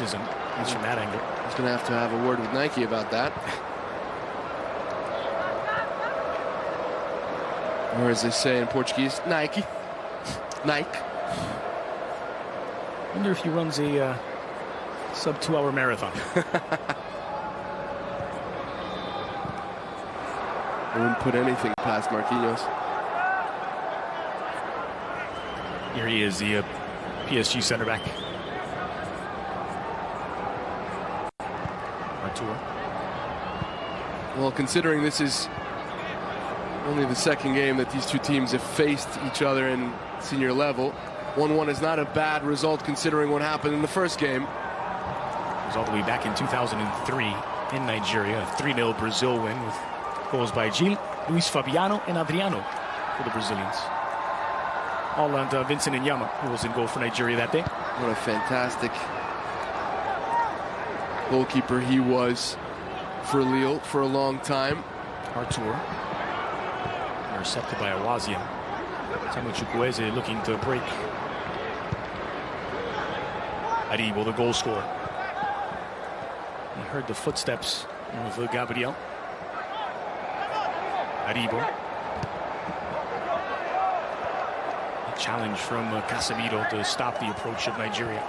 at least from that angle. He's going to have a word with Nike about that. Or as they say in Portuguese, Nike. Nike. I wonder if he runs a sub 2-hour marathon. I wouldn't put anything past Marquinhos. Here he is, the PSG center back. Artur. Well, considering this is only the second game that these two teams have faced each other in senior level, 1-1 is not a bad result considering what happened in the first game. It was all the way back in 2003 in Nigeria. A 3-0 Brazil win with goals by Gil, Luis Fabiano, and Adriano for the Brazilians. All under Vincent Inyama, who was in goal for Nigeria that day. What a fantastic goalkeeper he was for Lille for a long time. Artur. Intercepted by Awaziem. Samuel Chukwueze looking to break. Aribo, the goal scorer. He heard the footsteps of Gabriel. Aribo. A challenge from Casemiro to stop the approach of Nigeria.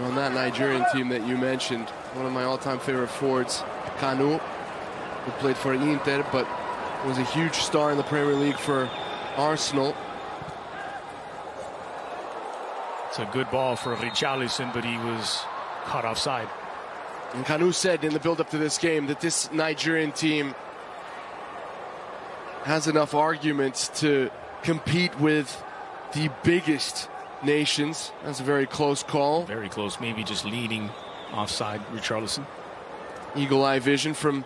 On that Nigerian team that you mentioned, one of my all-time favorite forwards, Kanu, who played for Inter, but was a huge star in the Premier League for Arsenal. It's a good ball for Richarlison, but he was caught offside. And Kanu said in the build-up to this game that this Nigerian team has enough arguments to compete with the biggest nations. That's a very close call. Very close, maybe just leaning offside Richarlison. Eagle-eye vision from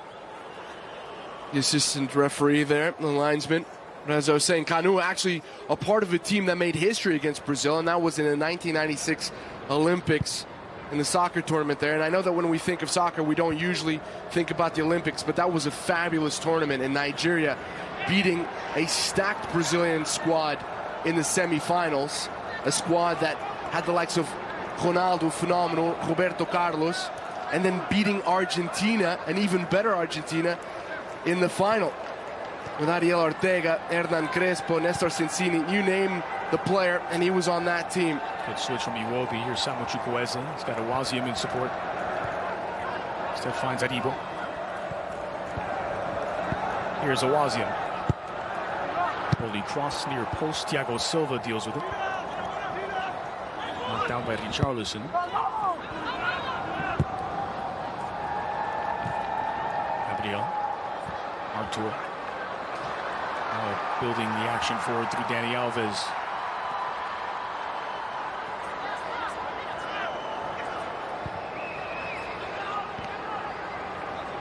the assistant referee there, the linesman. But as I was saying, Kanu actually a part of a team that made history against Brazil, and that was in the 1996 Olympics in the soccer tournament there. And I know that when we think of soccer, we don't usually think about the Olympics, but that was a fabulous tournament in Nigeria, beating a stacked Brazilian squad in the semifinals, a squad that had the likes of Ronaldo, phenomenal, Roberto Carlos, and then beating Argentina, an even better Argentina, in the final. With Ariel Ortega, Hernan Crespo, Nestor Cincini, you name the player, and he was on that team. Good switch from Iwobi. Here's Samuel Chukwueze. He's got Awaziem in support. Still finds Aribo. Here's Awaziem. Holy cross near post. Thiago Silva deals with it. Knocked down by Richarlison. Gabriel. Artur. Now building the action forward through Dani Alves.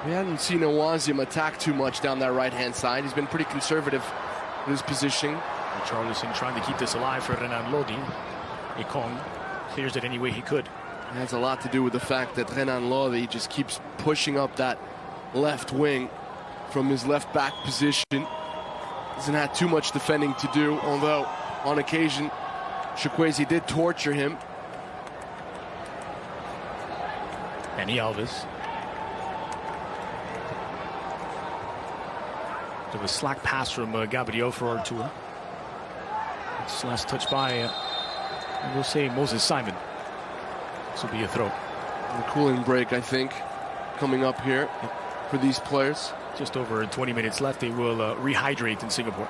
We hadn't seen Awaziem attack too much down that right-hand side. He's been pretty conservative in his position. Richarlison trying to keep this alive for Renan Lodi. Ekong clears it any way he could. It has a lot to do with the fact that Renan Lodi just keeps pushing up that left wing from his left back position. Doesn't have too much defending to do, although on occasion Chukwueze did torture him. Dani Alves. There was a slack pass from Gabriel for Artur. It's last touch by, we'll say, Moses Simon. This will be a throw. A cooling break, I think, coming up here for these players. Just over 20 minutes left. They will rehydrate in Singapore.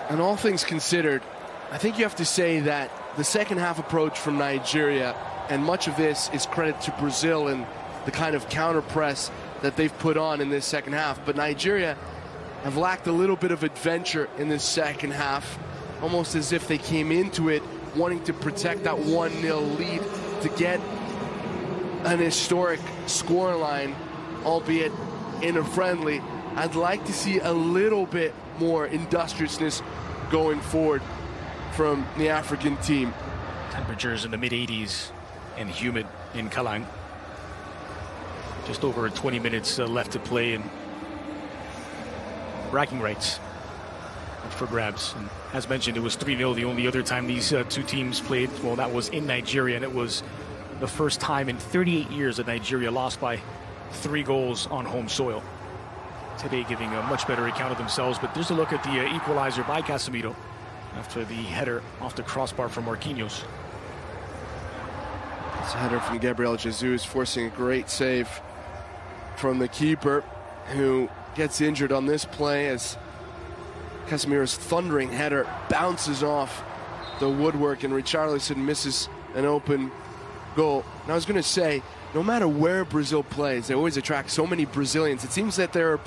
And all things considered, I think you have to say that the second half approach from Nigeria, and much of this is credit to Brazil and the kind of counter press that they've put on in this second half. But Nigeria have lacked a little bit of adventure in this second half, almost as if they came into it wanting to protect that 1-0 lead to get an historic scoreline, albeit in a friendly. I'd like to see a little bit more industriousness going forward from the African team. Temperatures in the mid-80s and humid in Kallang. Just over 20 minutes left to play, and bragging rights for grabs. And as mentioned, it was 3-0 the only other time these two teams played. Well, that was in Nigeria, and it was the first time in 38 years that Nigeria lost by 3 goals on home soil. Today giving a much better account of themselves, but there's a look at the equalizer by Casemiro after the header off the crossbar from Marquinhos. It's a header from Gabriel Jesus, forcing a great save from the keeper, who gets injured on this play as Casemiro's thundering header bounces off the woodwork and Richarlison misses an open goal. And I was going to say, no matter where Brazil plays, they always attract so many Brazilians. It seems that there are